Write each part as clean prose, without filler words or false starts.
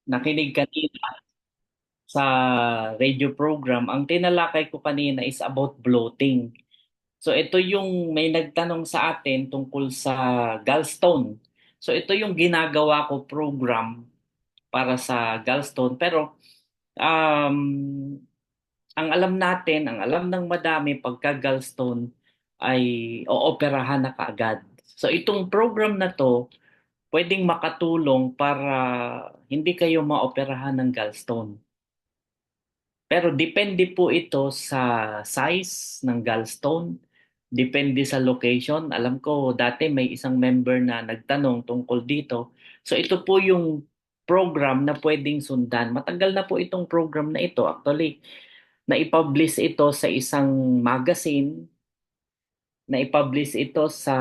nakinig kanina sa radio program. Ang tinalakay ko kanina is about bloating. So ito yung may nagtanong sa atin tungkol sa gallstone. So ito yung ginagawa ko program para sa gallstone. Pero um, ang alam natin, ang alam ng madami pagka gallstone ay ooperahan na kaagad. So itong program na to pwedeng makatulong para hindi kayo maoperahan ng gallstone. Pero depende po ito sa size ng gallstone, depende sa location. Alam ko dati may isang member na nagtanong tungkol dito. So ito po yung program na pwedeng sundan. Matagal na po itong program na ito. Actually, na-publish ito sa isang magazine, na-publish ito sa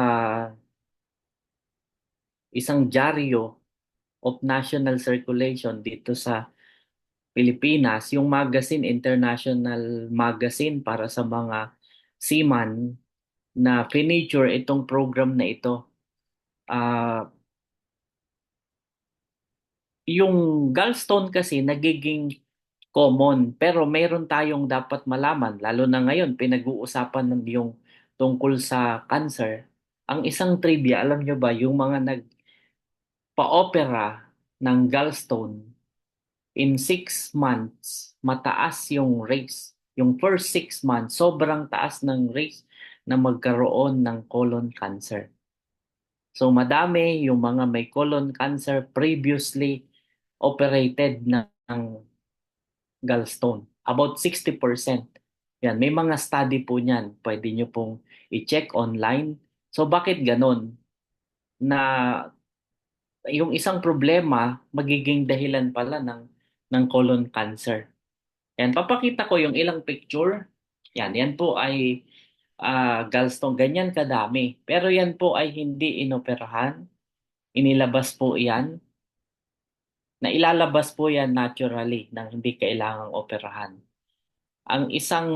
isang dyaryo of national circulation dito sa Pilipinas, yung magazine, international magazine para sa mga seaman na finiture itong program na ito. Ah, yung gallstone kasi nagiging common, pero mayroon tayong dapat malaman, lalo na ngayon, pinag-uusapan ng yung tungkol sa cancer. Ang isang trivia, alam nyo ba, yung mga nagpa-opera ng gallstone, in 6 months, mataas yung rates. Yung first 6 months, sobrang taas ng rates na magkaroon ng colon cancer. So madami yung mga may colon cancer previously operated ng gallstone. About 60%. Yan, may mga study po niyan. Pwede nyo pong i-check online. So bakit ganon? Na yung isang problema magiging dahilan pala ng colon cancer. Yan, papakita ko yung ilang picture. Yan po ay gallstone. Ganyan kadami. Pero yan po ay hindi inoperahan. Inilabas po yan. Na ilalabas po yan naturally nang hindi kailangang operahan. Ang isang,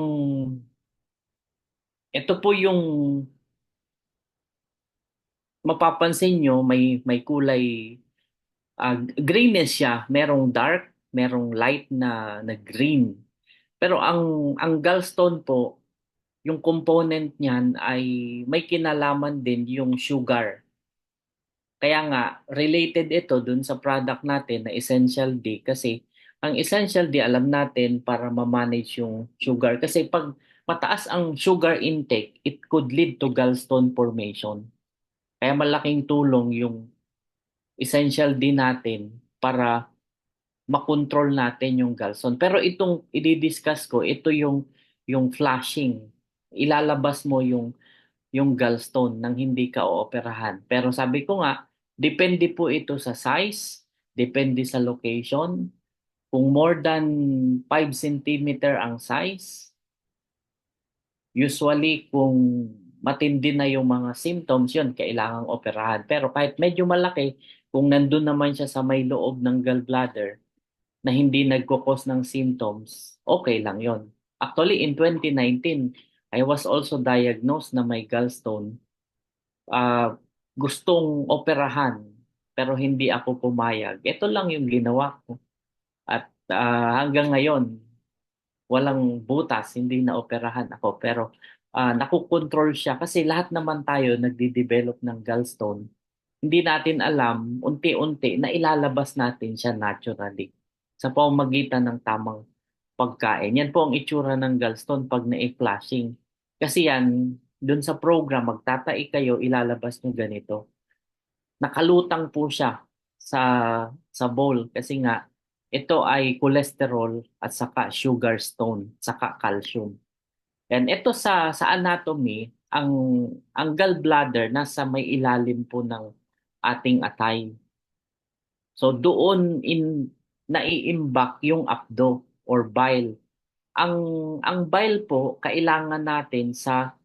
ito po yung mapapansin nyo, may kulay greenish siya. Merong dark, merong light na green. Pero ang gallstone po, yung component niyan ay may kinalaman din yung sugar. Kaya nga, related ito dun sa product natin na Essential D kasi ang Essential D alam natin para ma-manage yung sugar. Kasi pag mataas ang sugar intake, it could lead to gallstone formation. Kaya malaking tulong yung Essential D natin para makontrol natin yung gallstone. Pero itong i-discuss ko, ito yung flashing. Ilalabas mo yung gallstone nang hindi ka ooperahan. Pero sabi ko nga, depende po ito sa size, depende sa location. Kung more than 5 centimeter ang size, usually kung matindi na yung mga symptoms yun, kailangang operahan. Pero kahit medyo malaki, kung nandun naman siya sa may loob ng gallbladder na hindi nagkukos ng symptoms, okay lang yon. Actually, in 2019, I was also diagnosed na may gallstone. Gustong operahan pero hindi ako pumayag. Ito lang yung ginawa ko. At hanggang ngayon, walang butas, hindi na operahan ako. Pero nakukontrol siya kasi lahat naman tayo nagde-develop ng gallstone. Hindi natin alam, unti-unti, na ilalabas natin siya naturally sa pamamagitan ng tamang pagkain. Yan po ang itsura ng gallstone pag na-flushing. Kasi yan, dun sa program, magtatai kayo, ilalabas nyo ganito. Nakalutang po siya sa bowl kasi nga ito ay cholesterol at saka sugar stone, saka calcium. And ito sa anatomy, ang gallbladder nasa may ilalim po ng ating atay. So doon naiimbak yung apdo or bile. Ang ang bile po kailangan natin sa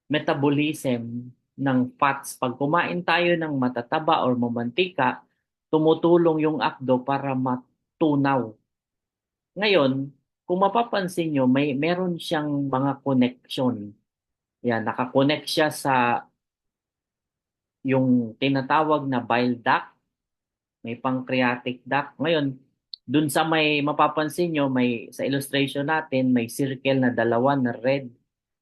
metabolism ng fats. Pag kumain tayo ng matataba or mamantika, tumutulong yung akdo para matunaw. Ngayon, kung mapapansin nyo, meron siyang mga connection. Yan, nakakonect siya sa yung tinatawag na bile duct may pancreatic duct. Ngayon, dun sa may mapapansin nyo, may sa illustration natin, may circle na dalawa na red.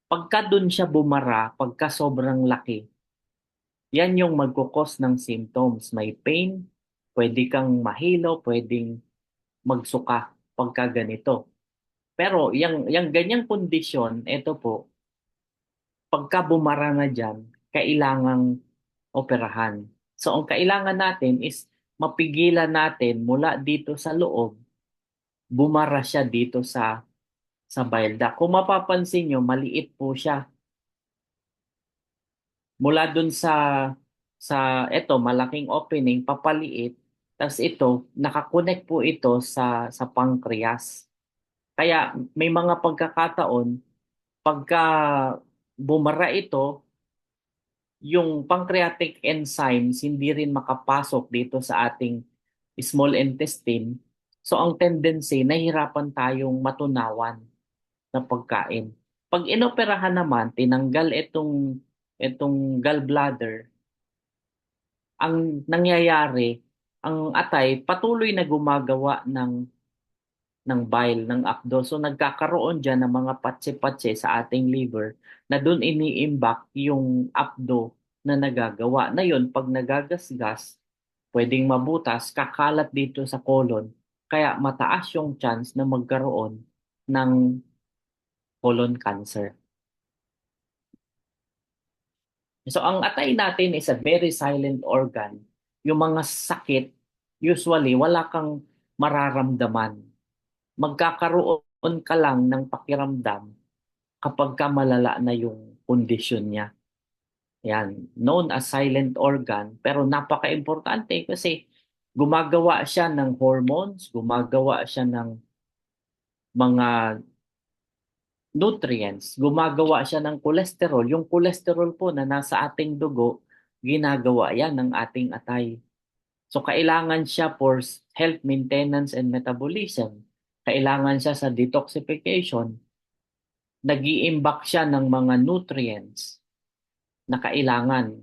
Pagka dun siya bumara, pagka sobrang laki, yan yung magkukos ng symptoms. May pain, pwede kang mahilo, pwedeng magsuka pagka ganito. Pero yung ganyang kondisyon, ito po, pagka bumara na dyan, kailangang operahan. So, ang kailangan natin is mapigilan natin mula dito sa loob, bumara siya dito sa bile duct. Kung mapapansin nyo, maliit po siya. Mula dun sa eto malaking opening papaliit, tapos ito nakakonect po ito sa pancreas. Kaya may mga pagkakataon pagka bumara ito, yung pancreatic enzymes hindi rin makapasok dito sa ating small intestine. So ang tendency, nahihirapan tayong matunawan na pagkain. Pag inoperahan naman, tinanggal itong gallbladder, ang nangyayari, ang atay patuloy na gumagawa ng bile, ng akdo. So nagkakaroon dyan ng mga patse-patse sa ating liver na doon iniimbak yung apdo na nagagawa. Na yun, pag nagagasgas, pwedeng mabutas, kakalat dito sa colon. Kaya mataas yung chance na magkaroon ng colon cancer. So ang atay natin is a very silent organ. Yung mga sakit, usually wala kang mararamdaman. Magkakaroon ka lang ng pakiramdam kapag ka malala na yung kondisyon niya. Yan, known as silent organ, pero napaka-importante kasi gumagawa siya ng hormones, gumagawa siya ng mga nutrients, gumagawa siya ng cholesterol. Yung cholesterol po na nasa ating dugo, ginagawa yan ng ating atay. So kailangan siya for health maintenance and metabolism. Kailangan siya sa detoxification. Nag-iimbak siya ng mga nutrients na kailangan.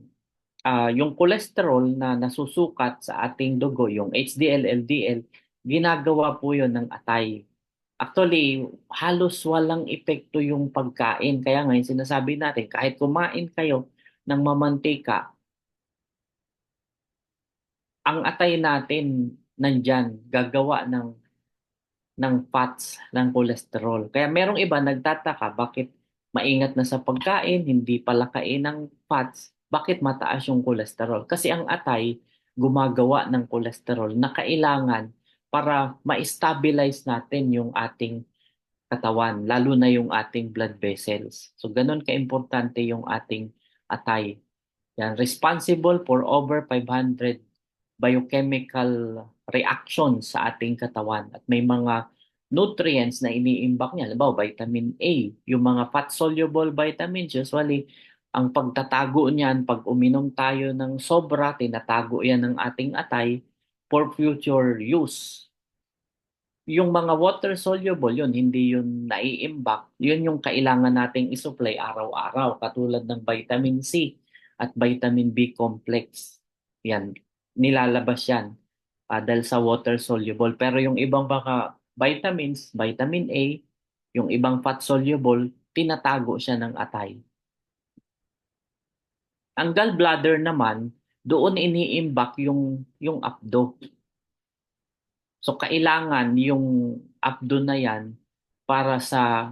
Yung cholesterol na nasusukat sa ating dugo, yung HDL, LDL, ginagawa po yun ng atay. Actually, halos walang epekto yung pagkain. Kaya ngayon sinasabi natin, kahit kumain kayo ng mamantika, ang atay natin nandyan, gagawa ng fats, ng cholesterol. Kaya merong iba nagtataka, bakit maingat na sa pagkain, hindi pala kain ng fats, bakit mataas yung cholesterol? Kasi ang atay gumagawa ng cholesterol na kailangan para ma-stabilize natin yung ating katawan, lalo na yung ating blood vessels. So ganun kaimportante yung ating atay. Yan, responsible for over 500 biochemical reactions sa ating katawan. At may mga nutrients na iniimbak niya. Halimbawa, vitamin A, yung mga fat-soluble vitamins, usually, ang pagtatago niyan, pag uminom tayo ng sobra, tinatago yan ng ating atay for future use. Yung mga water soluble, yun, hindi yun naiimbak. Yun yung kailangan nating isupply araw-araw, katulad ng vitamin C at vitamin B complex. Yan, nilalabas yan dahil sa water soluble. Pero yung ibang baka vitamins, vitamin A, yung ibang fat soluble, tinatago siya ng atay. Ang gallbladder naman, doon iniimbak yung apdo. So kailangan yung apdo na yan para sa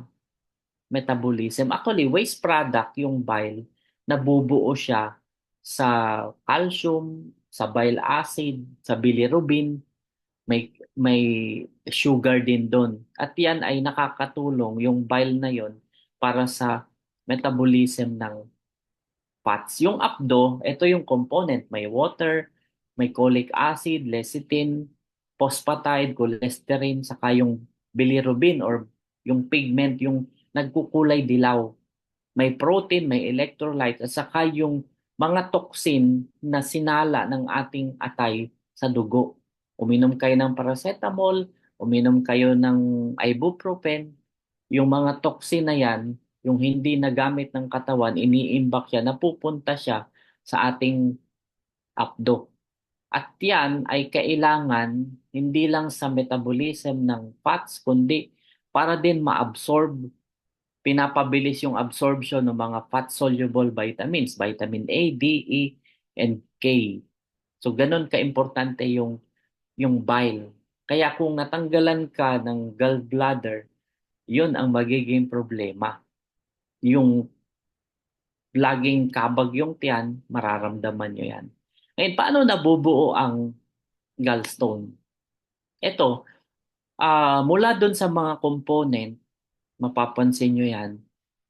metabolism. Actually, waste product yung bile, nabubuo siya sa calcium, sa bile acid, sa bilirubin, may sugar din doon. At yan ay nakakatulong yung bile na yon para sa metabolism ng fats. Yung apdo, ito yung component. May water, may cholic acid, lecithin, phosphatide, cholesterol, saka yung bilirubin or yung pigment, yung nagkukulay dilaw. May protein, may electrolytes, at saka yung mga toxin na sinala ng ating atay sa dugo. Uminom kayo ng paracetamol, uminom kayo ng ibuprofen, yung mga toxin na yan, yung hindi nagamit ng katawan, iniimbak siya, napupunta siya sa ating apdo. At yan ay kailangan hindi lang sa metabolism ng fats, kundi para din ma-absorb, pinapabilis yung absorption ng mga fat-soluble vitamins, vitamin A, D, E, and K. So ganun ka-importante yung bile. Kaya kung natanggalan ka ng gallbladder, yun ang magiging problema. Yung laging kabag yung tiyan, mararamdaman nyo yan. Ngayon, paano nabubuo ang gallstone? Ito, mula dun sa mga component, mapapansin nyo yan,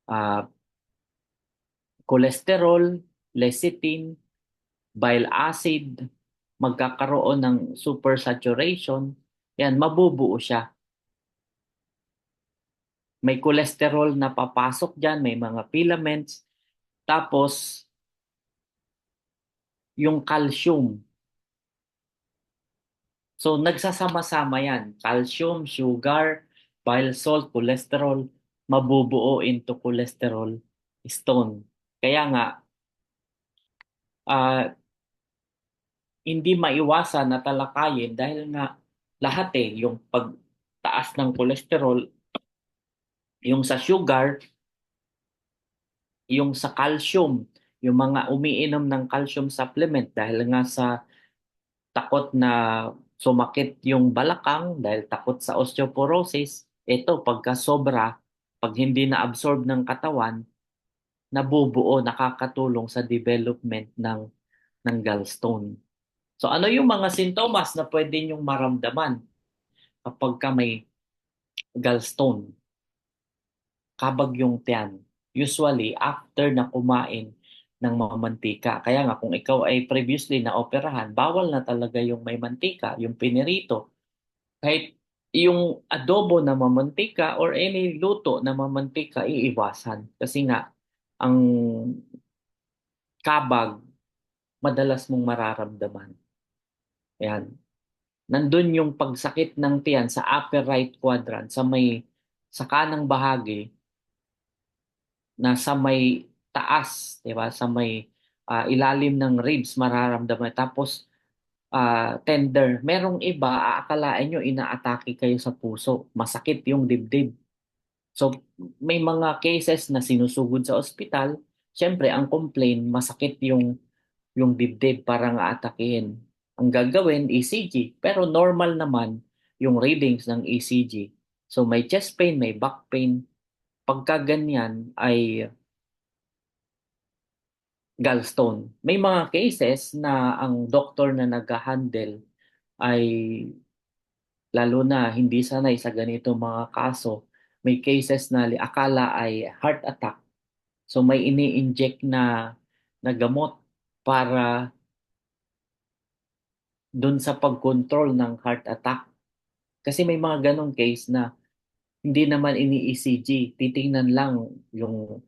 ah, cholesterol, lecithin, bile acid, magkakaroon ng supersaturation, yan, mabubuo siya. May cholesterol na papasok dyan, may mga filaments, tapos yung calcium. So nagsasama-sama yan. Calcium, sugar, bile salt, cholesterol, mabubuo into cholesterol stone. Kaya nga, ah, hindi maiwasan na talakayin dahil nga lahat yung pagtaas ng cholesterol, yung sa sugar, yung sa calcium, yung mga umiinom ng calcium supplement dahil nga sa takot na sumakit yung balakang dahil takot sa osteoporosis. Ito, pagka sobra, pag hindi na-absorb ng katawan, nabubuo, nakakatulong sa development ng gallstone. So ano yung mga sintomas na pwede nyong maramdaman kapag ka may gallstone? Kabag yung tiyan. Usually, after na kumain ng mga mantika. Kaya nga, kung ikaw ay previously na operahan, bawal na talaga yung may mantika, yung pinirito. Kahit yung adobo na mamantika or any luto na mamantika, iiwasan. Kasi nga, ang kabag, madalas mong mararamdaman. Ayan. Nandun yung pagsakit ng tiyan sa upper right quadrant, sa kanang bahagi, na sa may taas, 'di ba? Sa may ilalim ng ribs mararamdaman. Tapos tender. Merong iba aakalain nyo inaatake kayo sa puso. Masakit yung dibdib. So may mga cases na sinusugod sa ospital. Siyempre ang complaint masakit yung dibdib parang aatakihin. Ang gagawin ECG, pero normal naman yung readings ng ECG. So may chest pain, may back pain. Pagka ganyan ay gallstone. May mga cases na ang doktor na nag-handle ay lalo na hindi sanay sa ganito mga kaso. May cases na akala ay heart attack. So may ini-inject na gamot para dun sa pag-control ng heart attack. Kasi may mga ganong case na hindi naman ini-ECG. Titingnan lang yung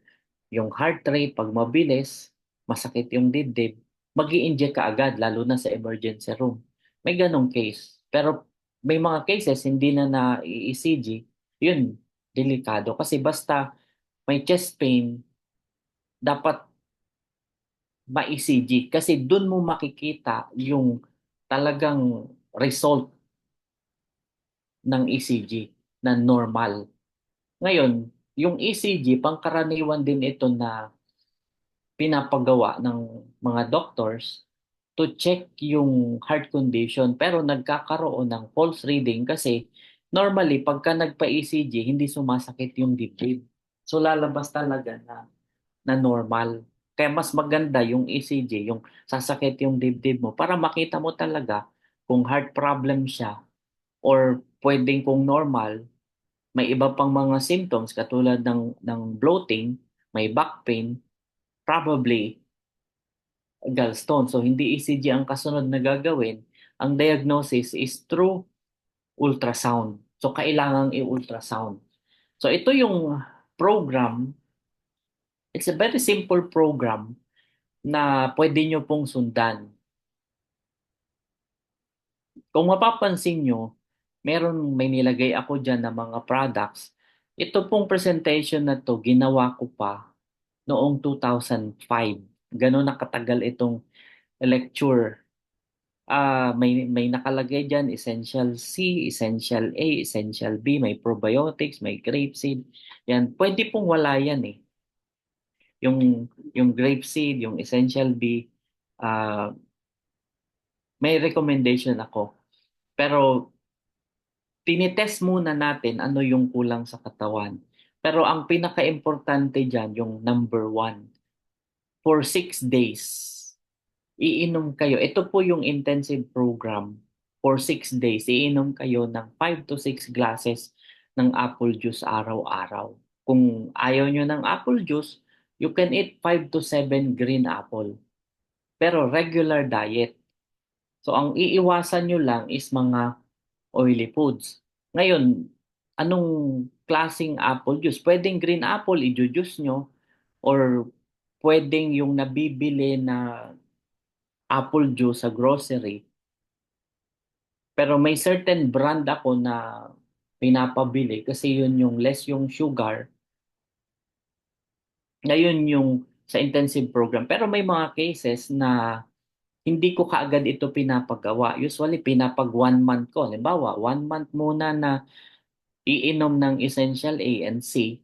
yung heart rate, pag mabilis, masakit yung dibdib, mag-i-inject ka agad, lalo na sa emergency room. May ganong case. Pero may mga cases hindi na na-ECG, yun, delikado. Kasi basta may chest pain, dapat ma-ECG. Kasi dun mo makikita yung talagang result ng ECG na normal. Ngayon, yung ECG, pangkaraniwan din ito na pinapagawa ng mga doctors to check yung heart condition pero nagkakaroon ng false reading kasi normally pagka nagpa-ECG hindi sumasakit yung dibdib. So lalabas talaga na normal. Kaya mas maganda yung ECG, yung sasakit yung dibdib mo para makita mo talaga kung heart problem siya or pwedeng kung normal, may iba pang mga symptoms katulad ng bloating, may back pain, probably gallstone. So hindi ECG ang kasunod na gagawin. Ang diagnosis is through ultrasound. So kailangang i-ultrasound. So ito yung program. It's a very simple program na pwede nyo pong sundan. Kung mapapansin nyo, may nilagay ako dyan na mga products. Ito pong presentation na to, ginawa ko pa noong 2005. Ganun nakatagal itong lecture. May nakalagay diyan essential C, essential A, essential B, may probiotics, may grapeseed. Yan, pwede pong wala yan eh. Yung grapeseed, yung essential B, ah, may recommendation ako. Pero tinitest muna natin ano yung kulang sa katawan. Pero ang pinaka-importante diyan, yung number one, for 6 days. Iinom kayo. Ito po yung intensive program. For 6 days, iinom kayo ng 5 to 6 glasses ng apple juice araw-araw. Kung ayaw nyo ng apple juice, you can eat 5 to 7 green apple. Pero regular diet. So ang iiwasan nyo lang is mga oily foods. Ngayon, anong klasing apple juice? Pwedeng green apple, i-juice nyo. Or pwedeng yung nabibili na apple juice sa grocery. Pero may certain brand ako na pinapabili kasi yun yung less yung sugar. Ngayon yung sa intensive program. Pero may mga cases na hindi ko kaagad ito pinapagawa. Usually pinapag 1 month ko. Halimbawa, 1 month muna na iinom ng essential A and C.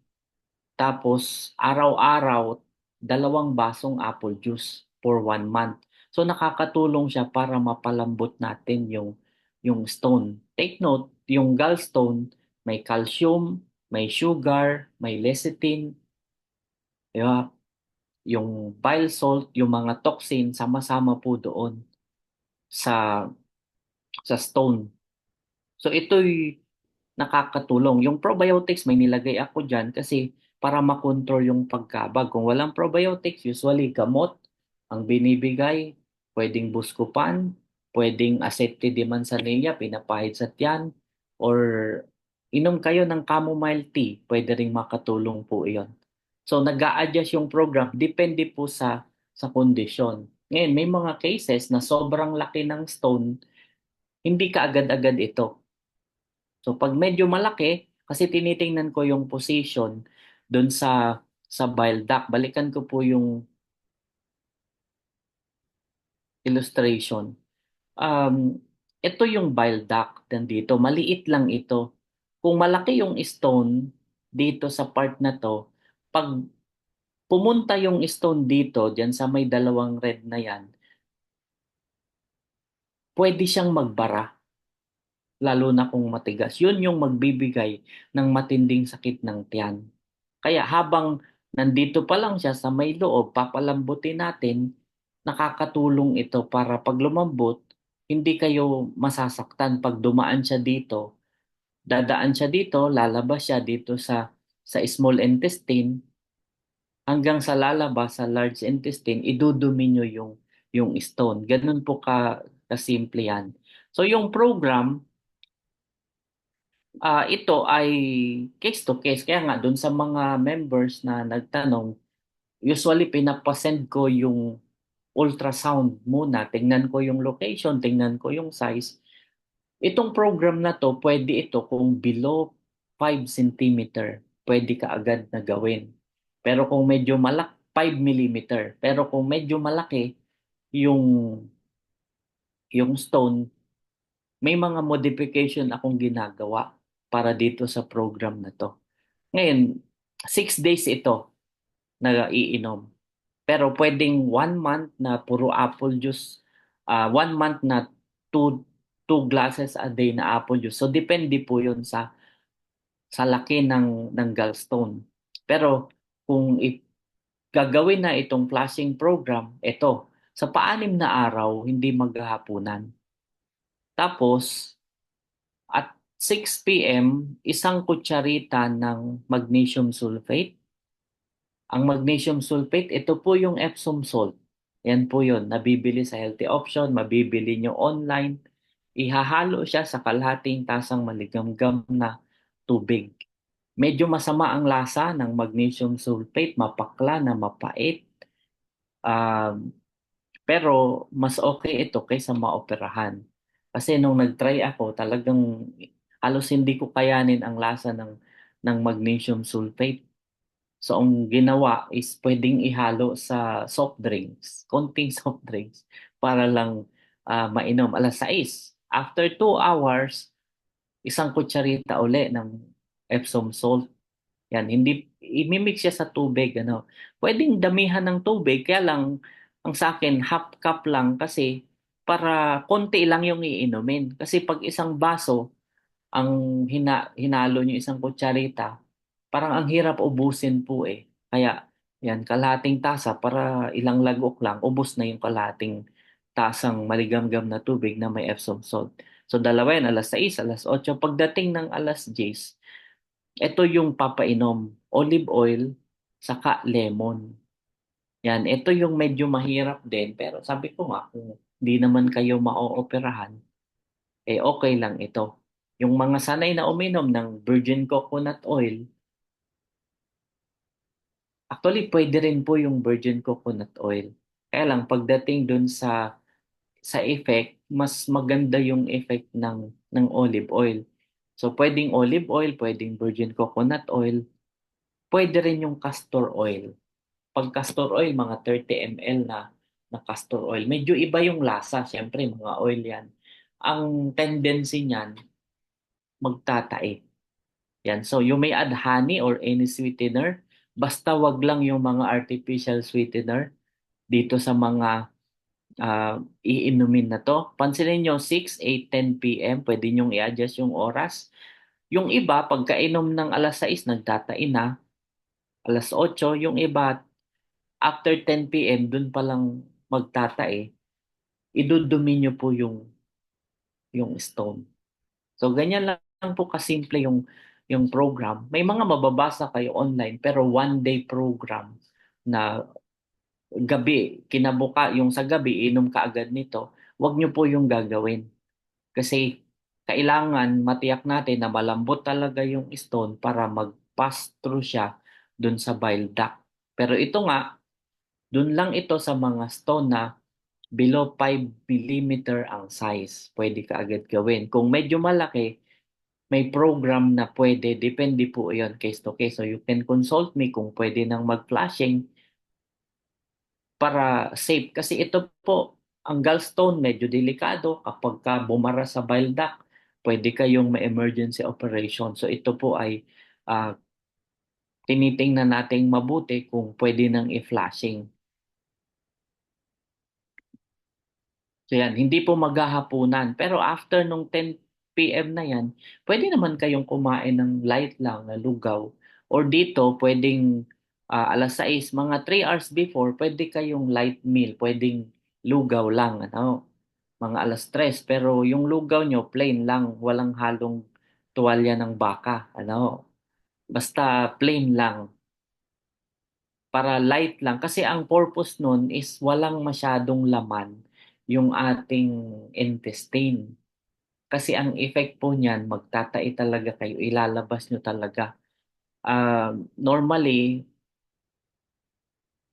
Tapos araw-araw, 2 basong apple juice for 1 month. So nakakatulong siya para mapalambot natin yung stone. Take note, yung gallstone may calcium, may sugar, may lecithin, di ba? Yung bile salt, yung mga toxin, sama-sama po doon sa sa stone. So ito'y nakakatulong. Yung probiotics, may nilagay ako dyan kasi para makontrol yung pagkabag. Kung walang probiotics, usually gamot ang binibigay, pwedeng Buscopan, pwedeng acetidimansanilla, pinapahid sa tiyan, or inom kayo ng chamomile tea, pwede ring makatulong po iyon. So nag-a-adjust yung program, depende po sa kondisyon. Ngayon, may mga cases na sobrang laki ng stone, hindi ka agad-agad ito. So pag medyo malaki, kasi tinitingnan ko yung position doon sa bile duct. Balikan ko po yung illustration. Um, ito yung bile duct nandito. Maliit lang ito. Kung malaki yung stone dito sa part na to, pag pumunta yung stone dito, diyan sa may dalawang red na yan, pwede siyang magbara, lalo na kung matigas. Yun yung magbibigay ng matinding sakit ng tiyan. Kaya habang nandito pa lang siya sa may loob, papalambutin natin, nakakatulong ito para pag lumambot, hindi kayo masasaktan. Pag dumaan siya dito, dadaan siya dito, lalabas siya dito sa small intestine, hanggang sa lalabas sa large intestine, idudumi nyo yung stone. Ganun po kasimple yan. So yung program, ito ay case to case. Kaya nga, dun sa mga members na nagtanong, usually pinapasend ko yung ultrasound muna. Tingnan ko yung location, tingnan ko yung size. Itong program na to, pwede ito kung below 5 centimeter, pwede ka agad na gawin. Pero kung medyo malaki, 5 millimeter. Pero kung medyo malaki yung stone, may mga modification akong ginagawa para dito sa program na to. Ngayon, 6 days ito na iinom. Pero pwedeng 1 month na puro apple juice, 1 month na two, 2 glasses a day na apple juice. So depende po yun sa laki ng gallstone. Pero kung gagawin na itong flashing program, ito, sa paanim na araw, hindi maghahapunan. Tapos, at 6 p.m., isang kutsarita ng magnesium sulfate. Ang magnesium sulfate, ito po yung Epsom salt. Yan po yun, nabibili sa healthy option, mabibili nyo online. Ihahalo siya sa kalahating tasang maligamgam na tubig. Medyo masama ang lasa ng magnesium sulfate, mapakla na mapait. Um, pero mas okay ito kaysa maoperahan. Kasi nung nag-try ako, talagang halos hindi ko kayanin ang lasa ng magnesium sulfate. So, ang ginawa is pwedeng ihalo sa soft drinks, konting soft drinks, para lang mainom, 6:00. After 2 hours, isang kutsarita uli ng Epsom salt. Yan, hindi imimix siya sa tubig, ano. Pwedeng damihan ng tubig, kaya lang ang sa akin half cup lang kasi para konti lang yung iinumin. Kasi pag isang baso ang hinalo niyo isang kutsarita, parang ang hirap ubusin po eh. Kaya yan, kalahating tasa para ilang lagok lang, ubos na yung kalahating tasang maligamgam na tubig na may Epsom salt. So dalawa yan, 6:00, 8:00. Pagdating ng 10:00, ito yung papainom, olive oil, saka lemon. Yan, ito yung medyo mahirap din, pero sabi ko nga, kung di naman kayo maooperahan, eh okay lang ito. Yung mga sanay na uminom ng virgin coconut oil, actually pwede rin po yung virgin coconut oil. Kaya lang pagdating dun sa effect, mas maganda yung effect ng olive oil. So pwedeng olive oil, pwedeng virgin coconut oil, pwede rin yung castor oil. Pag castor oil, mga 30 ml na castor oil. Medyo iba yung lasa, syempre mga oil yan. Ang tendency niyan, magtatae. Yan. So you may add honey or any sweetener. Basta wag lang yung mga artificial sweetener dito sa mga iinumin na to. Pansinin nyo, 6, 8, 10 p.m. Pwede nyong i-adjust yung oras. Yung iba, pagkainom ng 6:00, nagtatain na. 8:00, yung iba, after 10 p.m., dun pa lang magtatae. Idudumi nyo po yung stone. So, ganyan lang po kasimple yung program. May mga mababasa kayo online, pero 1 day program na yung sa gabi, inom ka agad nito, wag nyo po yung gagawin. Kasi kailangan matiyak natin na malambot talaga yung stone para mag-pass through siya dun sa bile duct. Pero ito nga, dun lang ito sa mga stone na below 5 mm ang size. Pwede ka agad gawin. Kung medyo malaki, may program na pwede. Depende po yon case to case. So you can consult me kung pwede nang mag-flashing para safe. Kasi ito po, ang gallstone medyo delikado kapag ka bumara sa bile duct, pwede kayong ma-emergency operation. So ito po ay ah, tinitingnan nating mabuti kung pwede nang i-flashing. So yan, hindi po maghahapunan. Pero after nung 10 p.m. na yan, pwede naman kayong kumain ng light lang na lugaw. Or dito, pwedeng 6:00, mga 3 hours before, pwede kayong light meal, pwedeng lugaw lang, ano, mga 3:00. Pero yung lugaw nyo, plain lang, walang halong tuwalya ng baka, ano, basta plain lang para light lang. Kasi ang purpose nun is walang masyadong laman yung ating intestine. Kasi ang effect po niyan, magtatai talaga kayo, ilalabas nyo talaga. Normally,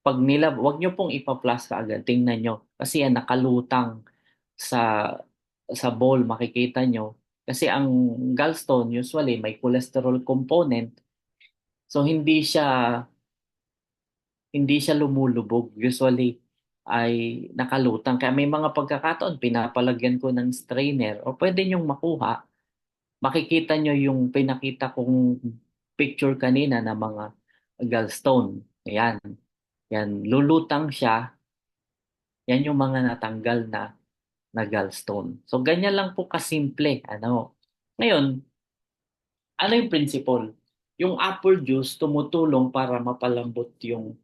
pag wag nyo pong ipa-plus ka agad, tingnan nyo. Kasi yan, nakalutang sa sa bowl, makikita nyo. Kasi ang gallstone, usually, may cholesterol component. So, hindi siya lumulubog. Usually ay nakalutang. Kaya may mga pagkakataon, pinapalagyan ko ng strainer o pwede nyong makuha. Makikita nyo yung pinakita kong picture kanina na mga gallstone. Ayan. Yan. Lulutang siya. Yan yung mga natanggal na gallstone. So, ganyan lang po kasimple. Ano? Ngayon, ano yung principle? Yung apple juice tumutulong para mapalambot yung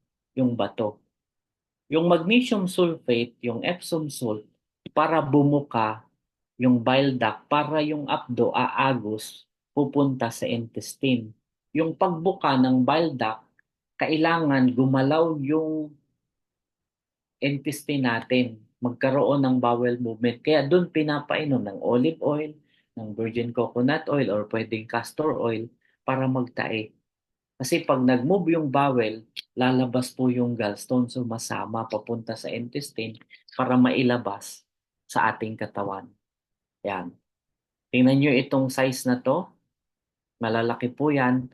bato. Yung magnesium sulfate, yung Epsom salt, para bumuka yung bile duct, para yung apdo aagos pupunta sa intestine. Yung pagbuka ng bile duct, kailangan gumalaw yung intestine natin, magkaroon ng bowel movement. Kaya doon pinapainom ng olive oil, ng virgin coconut oil, or pwedeng castor oil para magtae. Kasi pag nag-move yung bowel, lalabas po yung gallstone. So masama papunta sa intestine para mailabas sa ating katawan. Yan. Tingnan nyo itong size na to. Malalaki po yan.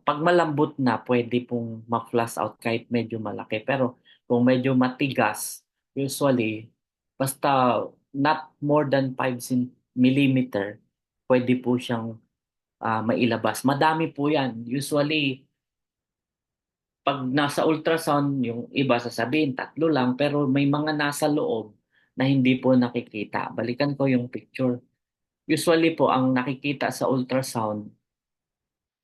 Pag malambot na, pwede pong ma-flush out kahit medyo malaki. Pero kung medyo matigas, usually Basta not more than 5 millimeter, pwede po siyang mailabas. Madami po yan. Usually, pag nasa ultrasound, yung iba sasabihin 3 lang, pero may mga nasa loob na hindi po nakikita. Balikan ko yung picture. Usually po, ang nakikita sa ultrasound,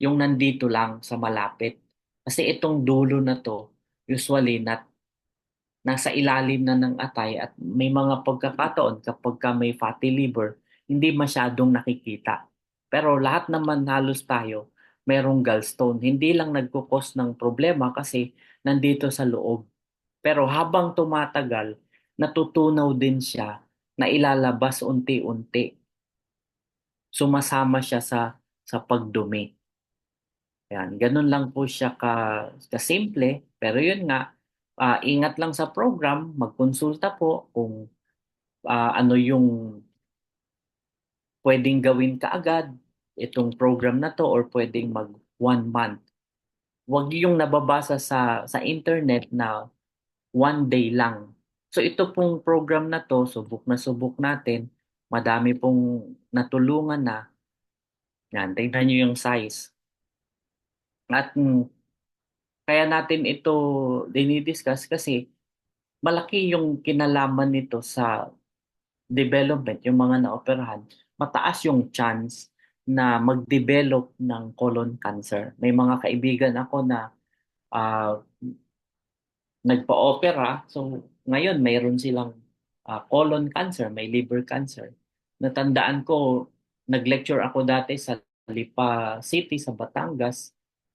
yung nandito lang sa malapit. Kasi itong dulo na to, usually nasa ilalim na ng atay at may mga pagkakataon kapag ka may fatty liver, hindi masyadong nakikita. Pero lahat naman halos tayo, merong gallstone. Hindi lang nagkukos ng problema kasi nandito sa loob. Pero habang tumatagal, natutunaw din siya na ilalabas unti-unti. Sumasama siya sa pagdumi. Yan, ganun lang po siya kasimple. Pero yun nga, ingat lang sa program, magkonsulta po kung ano yung pwedeng gawin kaagad itong program na to or pwedeng mag 1 month. Huwag yung nababasa sa internet na 1 day lang. So ito pong program na to, subok natin. Madami pong natulungan na. Yan, tingnan nyo yung size. At kaya natin ito dinidiscuss kasi malaki yung kinalaman nito sa development, yung mga naoperahan, mataas yung chance na mag-develop ng colon cancer. May mga kaibigan ako na ah, nagpa-opera, so ngayon mayroon silang colon cancer, may liver cancer. Natandaan ko, nag-lecture ako dati sa Lipa City sa Batangas,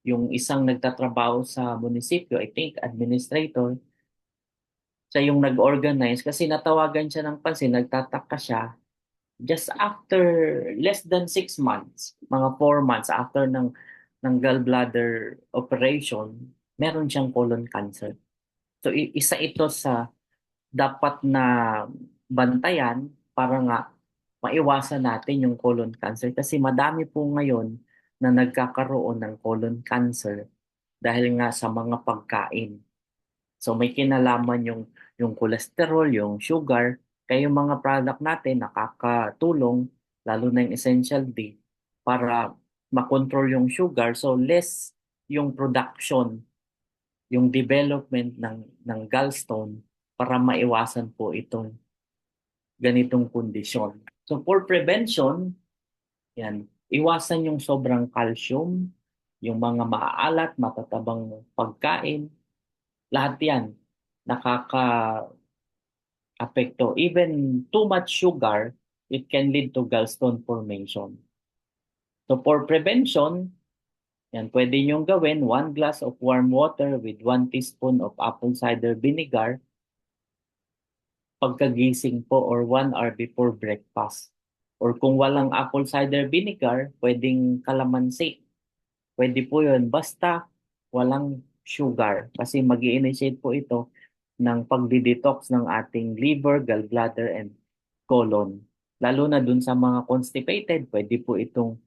yung isang nagtatrabaho sa munisipyo, I think administrator, siya yung nag-organize kasi natawagan siya ng pansin, nagtataka siya just after less than 6 months, mga 4 months after ng gallbladder operation, meron siyang colon cancer. So isa ito sa dapat na bantayan para nga maiwasan natin yung colon cancer kasi madami po ngayon na nagkakaroon ng colon cancer dahil nga sa mga pagkain. So may kinalaman yung cholesterol, yung sugar, kaya yung mga product natin nakakatulong, lalo na yung Essential D, para makontrol yung sugar. So less yung production, yung development ng gallstone para maiwasan po itong ganitong kondisyon. So for prevention, yan, iwasan yung sobrang calcium, yung mga maaalat, matatabang pagkain, lahat yan nakaka apekto. Even too much sugar, it can lead to gallstone formation. So for prevention, yan, pwede niyong gawin 1 glass of warm water with 1 teaspoon of apple cider vinegar pagkagising po or 1 hour before breakfast. Or kung walang apple cider vinegar, pwedeng kalamansi. Pwede po yun, basta walang sugar. Kasi mag initiate po ito ng pagdi-detox ng ating liver, gallbladder, and colon. Lalo na dun sa mga constipated, pwede po itong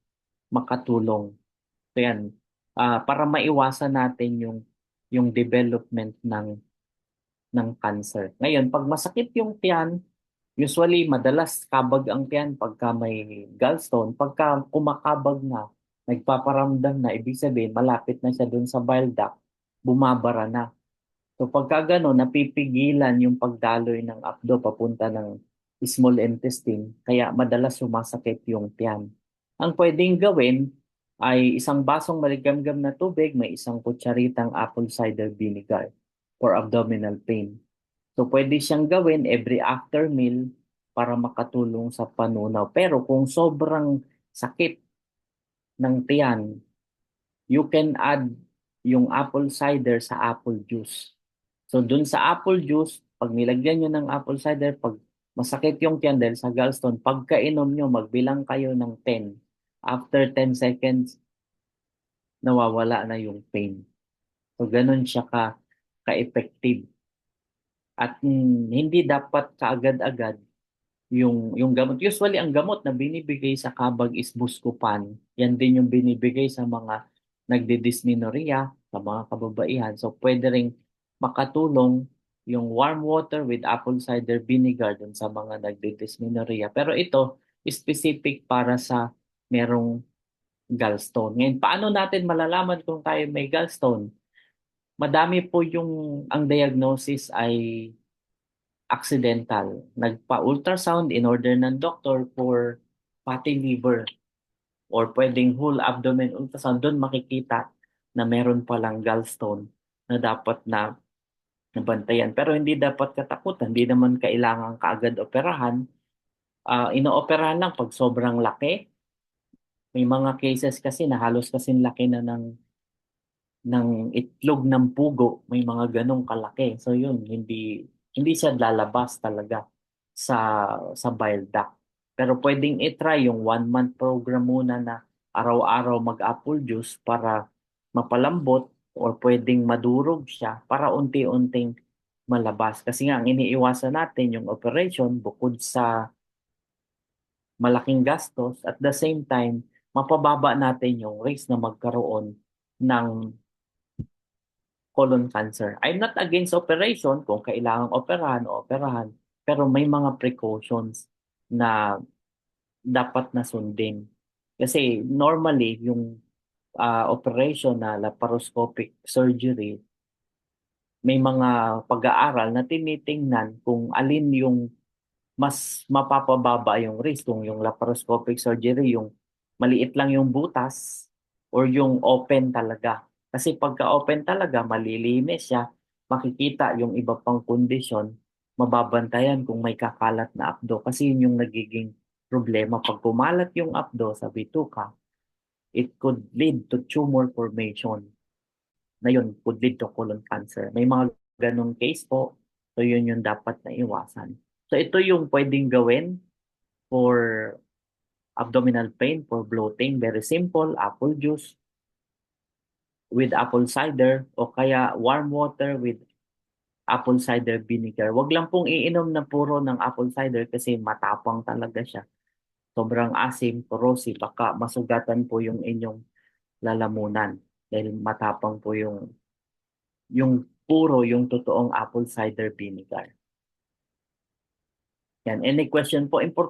makatulong. So yan, para maiwasan natin yung development ng cancer. Ngayon, pag masakit yung tiyan, usually madalas kabag ang tiyan pagka may gallstone. Pagka kumakabag na, nagpaparamdam na, ibig sabihin malapit na siya dun sa bile duct, bumabara na. So pagka gano'n, napipigilan yung pagdaloy ng apdo papunta ng small intestine, kaya madalas sumasakit yung tiyan. Ang pwedeng gawin ay isang basong maligamgam na tubig, may isang kutsaritang apple cider vinegar for abdominal pain. So pwede siyang gawin every after meal para makatulong sa panunaw. Pero kung sobrang sakit ng tiyan, you can add yung apple cider sa apple juice. So dun sa apple juice, pag nilagyan nyo ng apple cider, pag masakit yung tiyan dahil sa gallstone, pagkainom nyo, magbilang kayo ng 10. After 10 seconds, nawawala na yung pain. So ganun siya ka-effective. At hindi dapat kaagad-agad yung gamot. Usually ang gamot na binibigay sa kabag is Buscopan. Yan din yung binibigay sa mga nagdidysmenorrhea, sa mga kababaihan. So pwede ring makatulong yung warm water with apple cider vinegar dun sa mga nagdidysmenorrhea. Pero ito, specific para sa merong gallstone. Ngayon, paano natin malalaman kung tayo may gallstone? Madami po yung ang diagnosis ay accidental. Nagpa-ultrasound in order ng doktor for fatty liver or pwedeng whole abdomen ultrasound. Doon makikita na meron palang gallstone na dapat na nabantayan. Pero hindi dapat katakutan. Hindi naman kailangan kaagad operahan. Inooperahan lang pag sobrang laki. May mga cases kasi na halos kasing laki na ng itlog ng pugo, may mga ganong kalaki. So yun, hindi siya lalabas talaga sa bile duct. Pero pwedeng i-try yung 1 month program muna na araw-araw mag-apple juice para mapalambot or pwedeng madurog siya para unti-unting malabas. Kasi nga, ang iniiwasan natin yung operation bukod sa malaking gastos, at the same time, mapababa natin yung risk na magkaroon ng colon cancer. I'm not against operation kung kailangang operahan o operahan, pero may mga precautions na dapat na sundin. Kasi normally, yung operation na laparoscopic surgery, may mga pag-aaral na tinitingnan kung alin yung mas mapapababa yung risk, kung yung laparoscopic surgery, yung maliit lang yung butas or yung open talaga. Kasi pagka open talaga, malilinis siya, makikita yung iba pang kondisyon, mababantayan kung may kakalat na apdo. Kasi yun yung nagiging problema. Pag kumalat yung apdo sa bituka, it could lead to tumor formation. Na yun could lead to colon cancer. May mga ganong case po. So yun yung dapat na iwasan. So ito yung pwedeng gawin for abdominal pain, for bloating. Very simple, apple juice with apple cider o kaya warm water with apple cider vinegar. Wag lang pong iinom na puro ng apple cider kasi matapang talaga siya. Sobrang asim, corrosive, baka masugatan po yung inyong lalamunan dahil matapang po yung puro, yung totoong apple cider vinegar. Yan. Any question po? Importante